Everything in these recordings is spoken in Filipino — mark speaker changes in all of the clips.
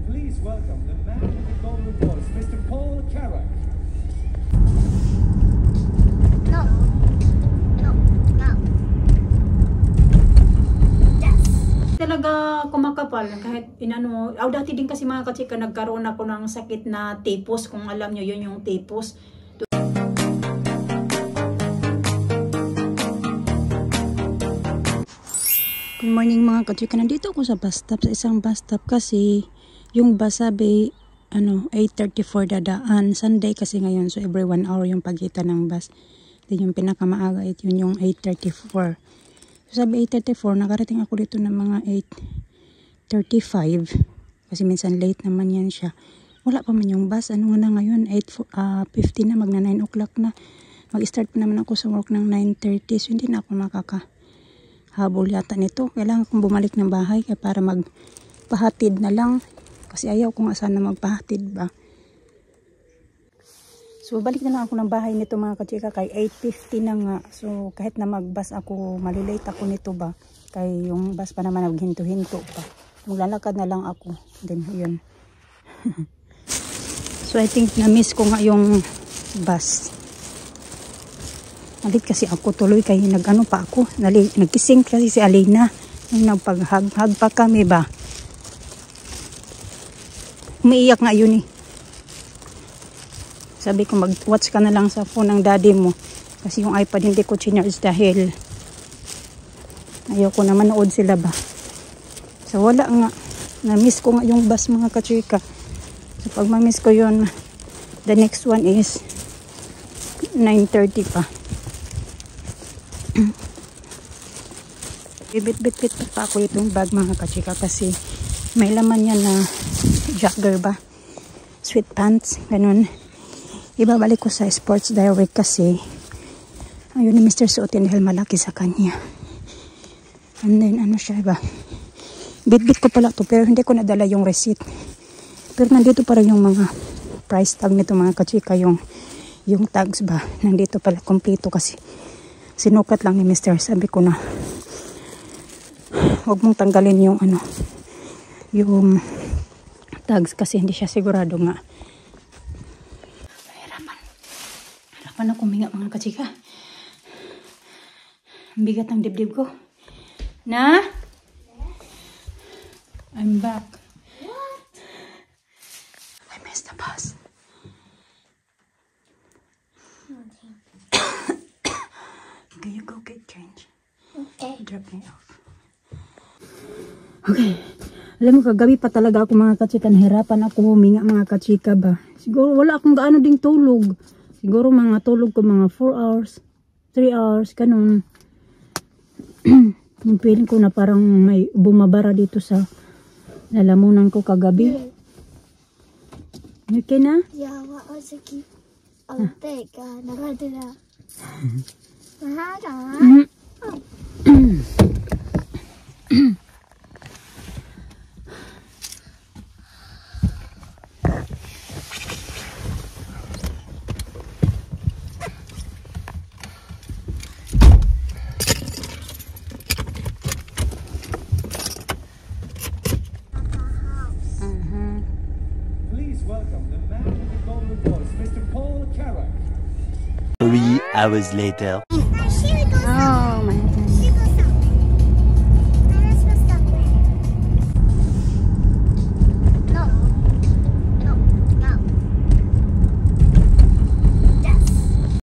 Speaker 1: Please welcome the man with the golden voice, Mr. Paul Carrack.
Speaker 2: No. No. No. Yes.
Speaker 3: Talaga kumakapal kahit inano. Dati din kasi mga kachika nagkaroon ako ng sakit na typhus. Kung alam nyo yun yung typhus. Good morning mga kachika. Nandito ako sa bus stop, sa isang bus stop kasi yung bus sabi 8:34 dadaan. Sunday kasi ngayon, so every 1 hour yung pagitan ng bus. Then yung pinakamaaga yun yung 8:34. So sabi 8:34, nakarating ako dito ng mga 8:35 kasi minsan late naman yan siya. Wala pa man yung bus. Ano nga na ngayon, 8:50 na, magna 9 o'clock na. Mag-start pa naman ako sa work ng 9:30, so hindi na ako habol yata nito. Kailangan kong bumalik ng bahay kaya para magpahatid na lang. Kasi ayaw kong sana magpahatid ba. So balik na lang ako ng bahay nito mga kachika kay 8:50 na nga. So kahit na magbus ako, malilate ako nito ba. Kay yung bus pa naman naghinto-hinto pa. Maglalakad na lang ako. Then yun. So I think na-miss ko nga yung bus. Nalit kasi ako tuloy kay nag-ano pa ako. Nagkising kasi si Alina. Nung nagpag-hug pa kami ba. Umiiyak nga yun eh. Sabi ko mag-watch ka na lang sa phone ng daddy mo. Kasi yung iPad hindi ko chinarge dahil ayoko na manood sila ba. So wala nga. Na-miss ko nga yung bus mga kachika. So pag ma-miss ko yun, the next one is 9:30 pa. Bit pa ako itong bag mga kachika kasi may laman yan na jogger ba, sweat pants, ganun. Ibabalik ko sa Sports Direct kasi ayun ni Mr. suotin dahil malaki sa kanya. And then ano siya ba, bit ko pala to pero hindi ko nadala yung receipt. Pero nandito para yung mga price tag nito mga kachika, yung tags ba, nandito pala kompleto kasi sinukat lang ni Mr. Sabi ko na huwag mong tanggalin yung yung tags kasi hindi siya sigurado nga. Hirapan ako huminga mga kachika. Ang bigat ng dibdib ko. Na? I'm back.
Speaker 2: What?
Speaker 3: I missed the bus. Can you go get change?
Speaker 2: Okay.
Speaker 3: Drop me off. Okay. Alam mo, kagabi pa talaga ako mga kachika. Nahirapan ako huminga mga kachika ba. Siguro wala akong gaano ding tulog. Siguro mga tulog ko mga 4 hours, 3 hours, ganun. Yung feeling ko na parang may bumabara dito sa lalamunan ko kagabi. Okay na?
Speaker 2: Yeah, what was it? Oh, big. Nakadala.
Speaker 1: Please welcome the man with the golden voice, Mr. Paul Carrack.
Speaker 4: 3 hours later.
Speaker 3: Oh my God.
Speaker 2: No. No. No. Yes.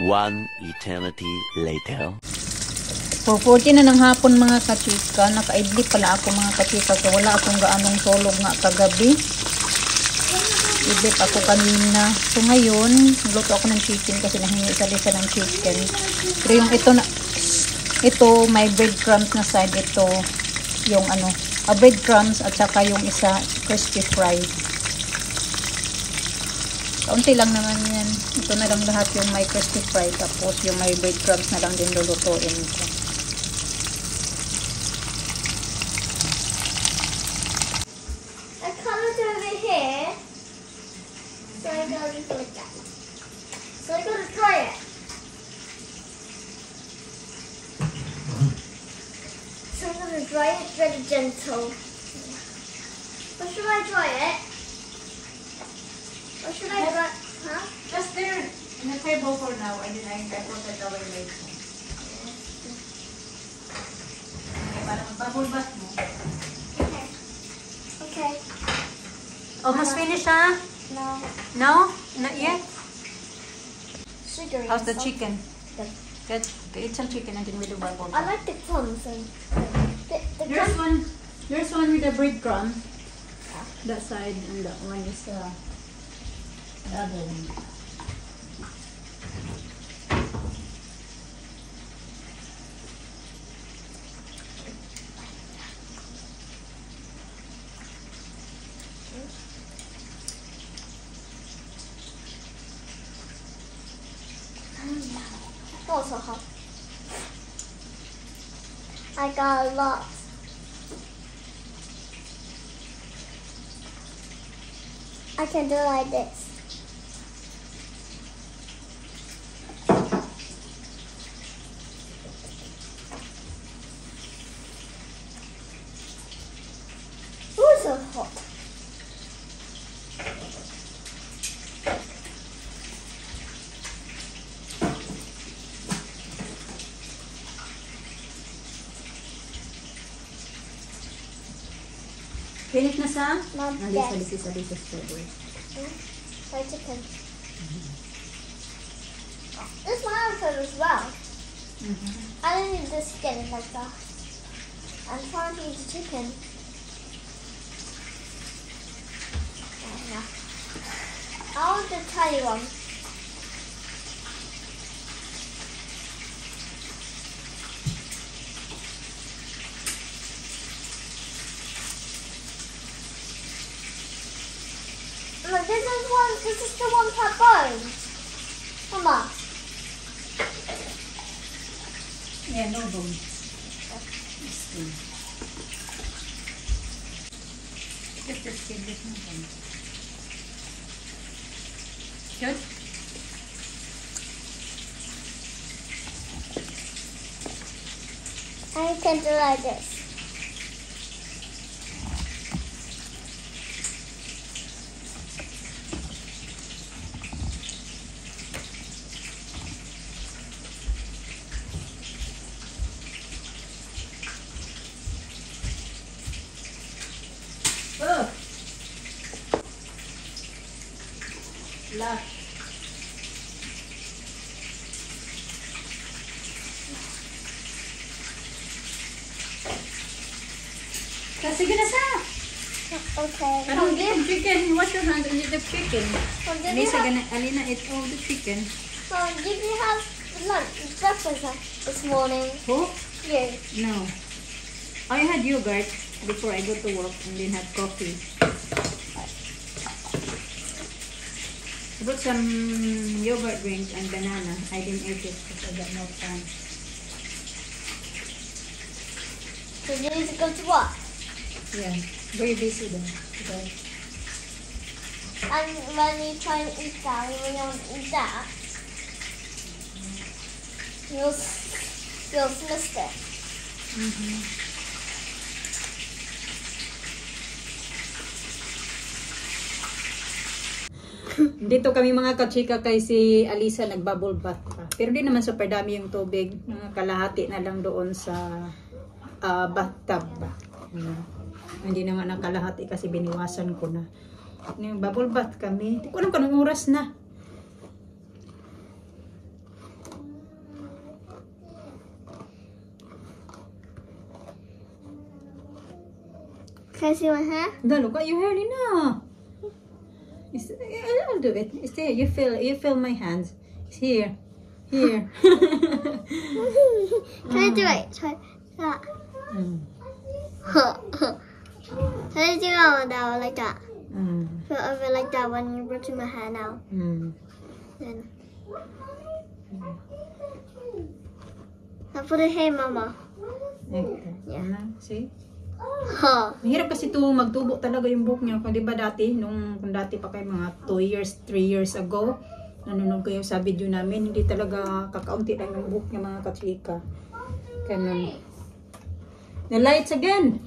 Speaker 4: 1 eternity later.
Speaker 3: 4:40 na ng hapon mga kachika. Nakaidli pala ako mga kachika. So wala akong gaanong tulog nga kagabi. Idlip ako kanina. So ngayon, nagluto ako ng chicken kasi nahingi sa lisa ng chicken. Pero yung ito may breadcrumbs na side. Ito yung breadcrumbs at saka yung isa crispy fry. Kaunti lang naman yan. Ito na lang lahat yung may crispy fry. Tapos yung may breadcrumbs na lang din lulutuin ko.
Speaker 2: I colored over here. So I go like that. So I go to try it. So I'm going to dry it very gentle. Or should I dry it? Or should I dry? Huh?
Speaker 3: Just there in the table for now, and then I put it away later. Okay, para mag-bubble bath mo.
Speaker 2: Okay. Okay.
Speaker 3: Almost finished, huh?
Speaker 2: No.
Speaker 3: No? Not yet?
Speaker 2: Sugary.
Speaker 3: How's the
Speaker 2: salt.
Speaker 3: chicken?
Speaker 2: Good.
Speaker 3: Good. Okay, eat some chicken and then we'll do bubble
Speaker 2: I
Speaker 3: bath.
Speaker 2: like the crumbs and the
Speaker 3: There's
Speaker 2: crumbs.
Speaker 3: there's one with the breadcrumb. That side, and that one is the other one.
Speaker 2: Oh, so hot. I got a lot. I can do like this. Ooh, so hot.
Speaker 3: Finish na sa?
Speaker 2: Not
Speaker 3: Alisa,
Speaker 2: yet.
Speaker 3: Alisa, strawberry.
Speaker 2: My chicken. This one I could as well. I don't need the skin like that. I'm trying to eat the chicken. Oh, no. I want the tiny one. Look, this is the one that bones. Mama.
Speaker 3: Yeah, no bone. Just the skin, there's no bone. Good?
Speaker 2: I can do like this.
Speaker 3: Oh! Lush. Sige na sa!
Speaker 2: Okay.
Speaker 3: Anong eat the chicken? Wash your hands and eat the chicken.
Speaker 2: Did
Speaker 3: Alisa,
Speaker 2: you have,
Speaker 3: Alina eat all the chicken.
Speaker 2: did you have lunch, breakfast this morning?
Speaker 3: Who?
Speaker 2: You.
Speaker 3: No. I had yogurt before I go to work and then had coffee. I bought some yogurt drink and banana. I didn't eat it because I got no time.
Speaker 2: So you need to go to work.
Speaker 3: Yeah, very busy though. Today.
Speaker 2: And when you try and eat that, when you want to eat that, you'll miss it.
Speaker 3: Dito kami mga kachika kay si Alisa nagbubble bath pa. Pero di naman super dami yung tubig. Mga kalahati na lang doon sa bathtub ba. Hindi naman ang kalahati kasi biniwasan ko na. Bubble bath kami. Hindi ko alam kung anong oras na.
Speaker 2: Can I see my hair?
Speaker 3: Look at your hair, Lina. I'll do it. It's there. You feel my hands. It's here. Here.
Speaker 2: Can I do it? Try that. Can I do that like that? Feel over like that when you're brushing my hair now. Then. Now put it here, Mama.
Speaker 3: Yeah. See?
Speaker 2: Huh.
Speaker 3: Mahirap kasi ito magtubo talaga yung buhok niya. Kung diba dati, kung dati pa kayo mga 2 years, 3 years ago, nanonood kayo sa video namin, hindi talaga kakaunti lang yung buhok niya mga kachika. Ganun. The lights again.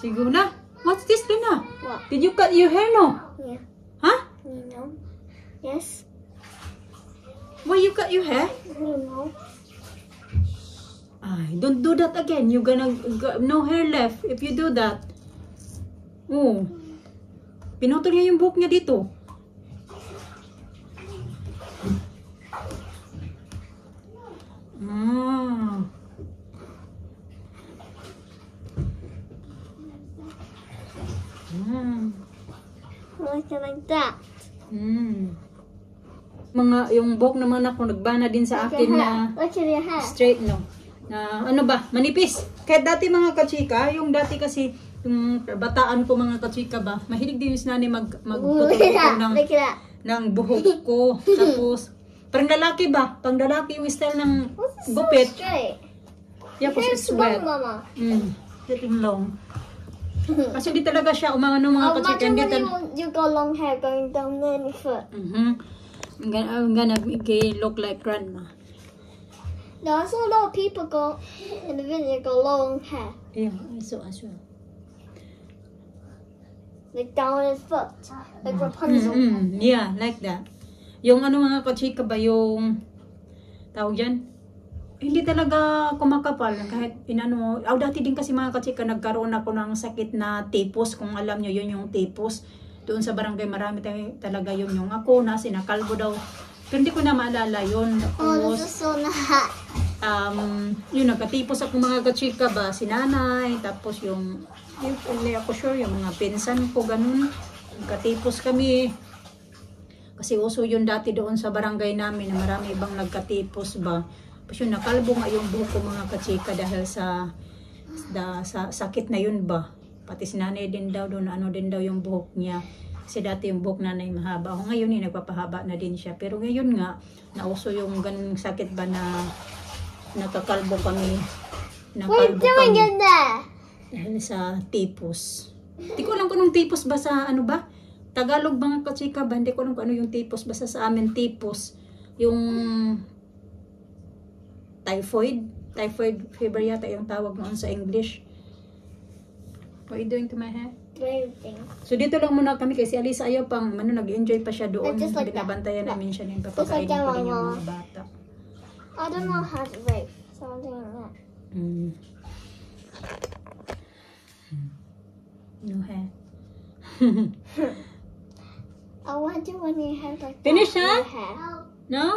Speaker 3: Siguro na. What's this, Luna?
Speaker 2: What?
Speaker 3: Did you cut your hair, no?
Speaker 2: Yeah.
Speaker 3: Huh?
Speaker 2: You know? Yes.
Speaker 3: Why you cut your hair?
Speaker 2: I don't know.
Speaker 3: Ay, don't do that again. You're gonna no hair left if you do that. Oh. Pinutol niya yung buhok niya dito. Ah.
Speaker 2: Like that.
Speaker 3: Mga yung buhok naman ako nagbana din sa
Speaker 2: Look at
Speaker 3: akin
Speaker 2: your
Speaker 3: na
Speaker 2: hair. Look at your hair.
Speaker 3: straight, no. Na ano ba, manipis. Kahit dati mga kachika, yung dati kasi yung bataan ko mga kachika ba, mahilig din yung sinani
Speaker 2: Look at that.
Speaker 3: ng
Speaker 2: Look at that.
Speaker 3: ng buhok ko. Tapos parang lalaki ba? Pang lalaki yung style ng
Speaker 2: What's this so
Speaker 3: gupit.
Speaker 2: straight?
Speaker 3: Yeah,
Speaker 2: Your
Speaker 3: kasi
Speaker 2: hair's
Speaker 3: it's wet.
Speaker 2: long, Mama.
Speaker 3: Getting long. Kasi di talaga siya umano mga kachika.
Speaker 2: Imagine
Speaker 3: Hindi
Speaker 2: when you got long hair going down there in your foot.
Speaker 3: I'm gonna make it look like grandma.
Speaker 2: No, I saw a lot of people go in the video got long hair.
Speaker 3: Yeah, I saw as well.
Speaker 2: Like down his foot. Like Rapunzel.
Speaker 3: Yeah, like that. Yung ano mga kachika ba, yung tawag dyan? Hindi talaga kumakapal kahit inano mo. Dati din kasi mga kachika nagkaroon ako ng sakit na tipos. Kung alam nyo yun yung tipos. Doon sa barangay marami talaga yun yung ako na sinakalbo daw. Pero hindi ko na maalala yun.
Speaker 2: Oh, this is so hot.
Speaker 3: Yun, nagkatipos ako mga kachika ba, si nanay, tapos yung hindi ako sure, yung mga pinsan ko, ganun. Nagkatipos kami. Kasi uso yun dati doon sa barangay namin na marami ibang nagkatipos ba. Tapos yun, nakalbo nga yung buhok ko mga kachika dahil sa sakit na yun ba. Pati si nanay din daw doon, ano din daw yung buhok niya. Kasi dati yung buhok nanay mahaba. Ako ngayon nagpapahaba na din siya. Pero ngayon nga, nauso yung ganung sakit ba na nakakalbo kami.
Speaker 2: What are you doing in there?
Speaker 3: Dahil sa tipos. Hindi ko alam kung anong tipos ba sa ano ba? Tagalog bang kachika ba? Hindi ko alam kung ano yung tipos. Basta sa amin tipos. Yung typhoid. Typhoid fever yata yung tawag noon sa English. What are you doing to my hair?
Speaker 2: Everything.
Speaker 3: So dito lang muna kami kasi Alisa ayaw pang nag-enjoy pa siya doon.
Speaker 2: Just like that.
Speaker 3: Binabantayan namin siya ng
Speaker 2: Just like
Speaker 3: papakainin
Speaker 2: that,
Speaker 3: pa din yung
Speaker 2: Mama.
Speaker 3: mga bata.
Speaker 2: I don't know how to wave. So I'm doing that.
Speaker 3: No hair.
Speaker 2: I want to when you have like
Speaker 3: Finish,
Speaker 2: that in
Speaker 3: huh?
Speaker 2: your hair.
Speaker 3: No?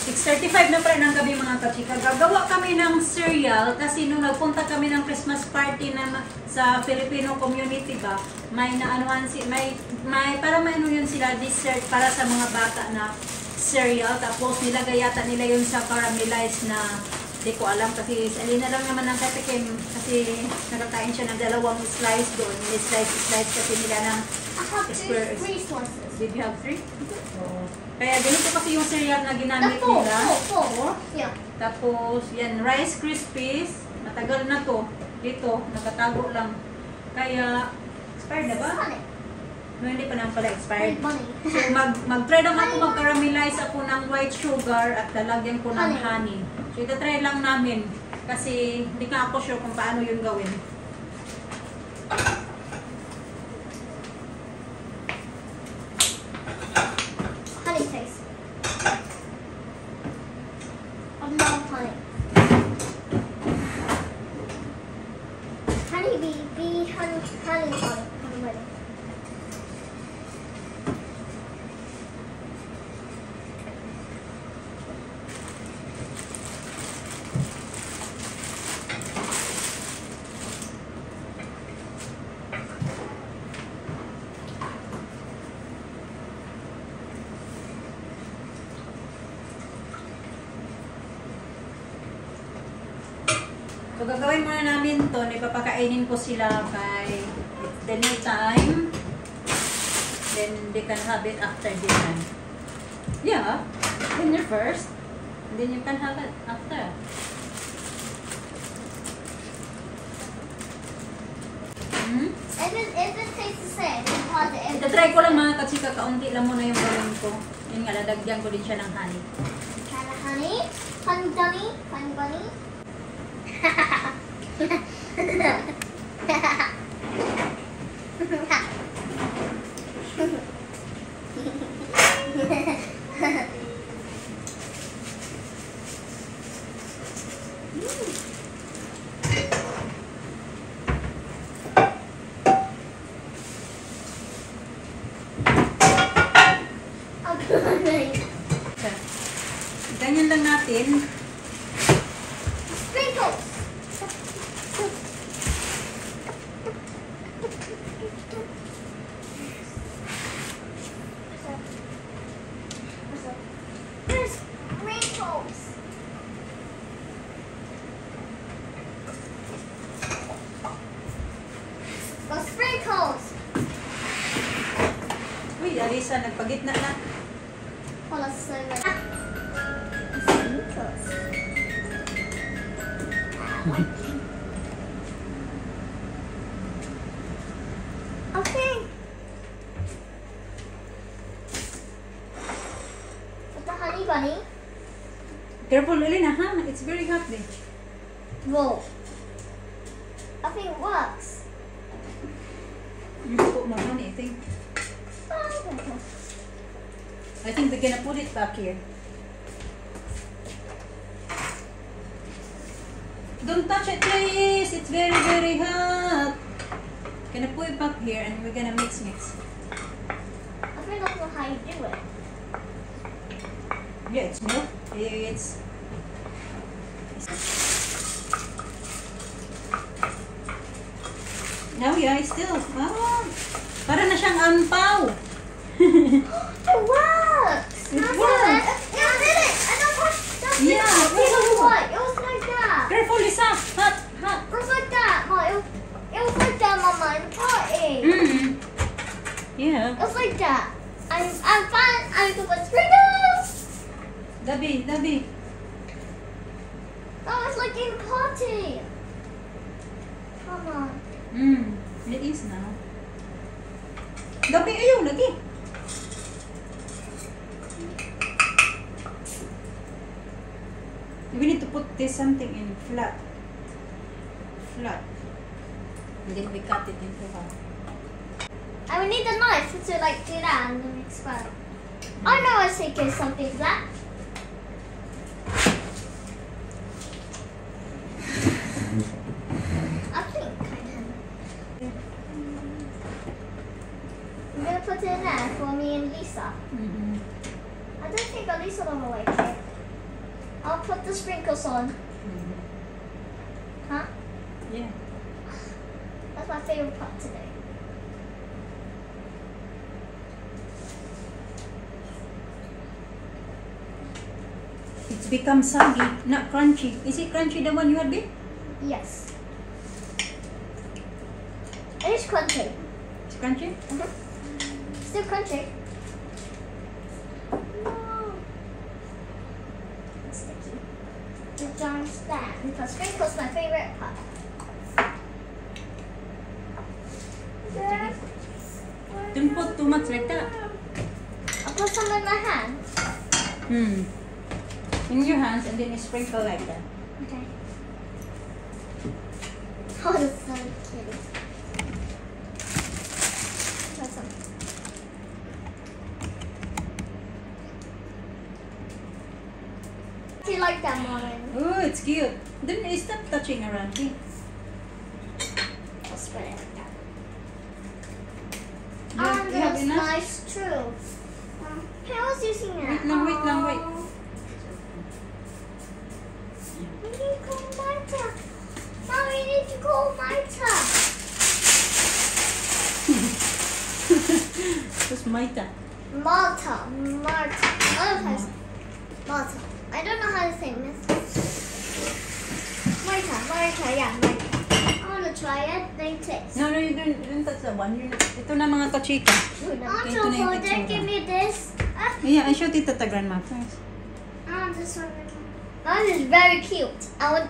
Speaker 3: $6:35 na pa rin ang gabi mga kachika. Gagawa kami ng cereal kasi nung nagpunta kami ng Christmas party na sa Filipino community ba, may naanuhan para may ano yun sila dessert para sa mga bata na cereal. Tapos nilagay yata nila yun sa caramelized na di ko alam kasi alina lang naman ang katikim kasi nakakain siya ng dalawang slice doon. Slice kasi nila ng
Speaker 2: I have
Speaker 3: square.
Speaker 2: three slices.
Speaker 3: Did you have 3? Kaya ganito kasi yung cereal na ginamit
Speaker 2: Four.
Speaker 3: nila.
Speaker 2: Yeah.
Speaker 3: Tapos, yan, Rice Krispies. Matagal na to. Dito, nakatago lang. Kaya, expired na ba?
Speaker 2: Honey.
Speaker 3: No, hindi pa naman pala expired.
Speaker 2: Bunny.
Speaker 3: So, mag-try lang ako, mag-caramelize ako ng white sugar at lalagyan ko ng honey. So, itatry lang namin. Kasi, hindi ka ako sure kung paano yun gawin.
Speaker 2: Honey taste. I love honey. Honey bee, honey. I'm ready.
Speaker 3: So, gagawin muna namin to. Ipapakainin ko sila kay dinner time. Then, they can have it after dinner. Yeah. Dinner first. And then you can have it after.
Speaker 2: If it tastes the same, it's hard to
Speaker 3: Itatry ko lang mga katsika, kaunti lang muna yung gawin ko. Yun nga, ladagyan ko din siya ng honey.
Speaker 2: Kind of honey.
Speaker 3: Ganyan lang natin.
Speaker 2: Sprinkles. Sprinkles. The sprinkles.
Speaker 3: Uy, Alisa, nagpagitna na.
Speaker 2: Oh, that's so much. Sprinkles. Okay. With the honey bunny.
Speaker 3: Careful, Elena, ha? It's very hot there.
Speaker 2: Roll. I think it works.
Speaker 3: You put more honey, I think. I think they're gonna put it back here. Don't touch it, please. It's very, very hot. Gonna put it back here and we're gonna mix.
Speaker 2: I think I know how you do it.
Speaker 3: Yeah, it's milk. It's no, yeah, it's still. Ah, para na siyang ampaw.
Speaker 2: It works!
Speaker 3: It
Speaker 2: No,
Speaker 3: works.
Speaker 2: Yeah, I did it! I don't want that.
Speaker 3: Yeah,
Speaker 2: It was what? It was like that.
Speaker 3: Careful, Lisa. Hot, hot.
Speaker 2: It was like that, Mom. It was like that, Mama, in the party.
Speaker 3: Mm. Yeah.
Speaker 2: It was like that. I'm fine. I'm going to sprinkles.
Speaker 3: Dabi.
Speaker 2: That was like in the party. Come on.
Speaker 3: It is now. Dabi, ayaw, lagi. We need to put this something in flat. And then we cut it into half.
Speaker 2: And we need a knife to like do that and then explode. I know I should give something for that. I think I can. I'm gonna put it in there for me and Lisa. I don't think Lisa will like it. I'll put the sprinkles on. Huh?
Speaker 3: Yeah.
Speaker 2: That's my favorite part today.
Speaker 3: It's become soggy, not crunchy. Is it crunchy, the one you had been?
Speaker 2: Yes. It is crunchy.
Speaker 3: It's crunchy?
Speaker 2: Still crunchy. No. It's sticky. The giant stand. Because sprinkles my favorite part.
Speaker 3: Don't put too much like that.
Speaker 2: I'll put some in my hand.
Speaker 3: In your hands and then you sprinkle like that.
Speaker 2: Okay. Oh, that's so cute. Try some. Do you like that, Mom?
Speaker 3: Oh, it's cute. Then stop touching around here.
Speaker 2: I'll spread it like that.
Speaker 3: You have
Speaker 2: That's
Speaker 3: enough?
Speaker 2: nice too. I was using it.
Speaker 3: Wait lang.
Speaker 2: We need to call Marta. Mom, we need to call Marta.
Speaker 3: Who's Maita?
Speaker 2: Malta. Malta. I don't know how to say this. Marta, yeah, Marta. I want to try it, then taste.
Speaker 3: No, you don't touch that one. Ito na mga kachika.
Speaker 2: I want
Speaker 3: ito
Speaker 2: to
Speaker 3: na yung
Speaker 2: hold it.
Speaker 3: itsura.
Speaker 2: Give me this.
Speaker 3: Yeah, I show Tita the grandma first.
Speaker 2: I want this one. Mine is very cute. I would.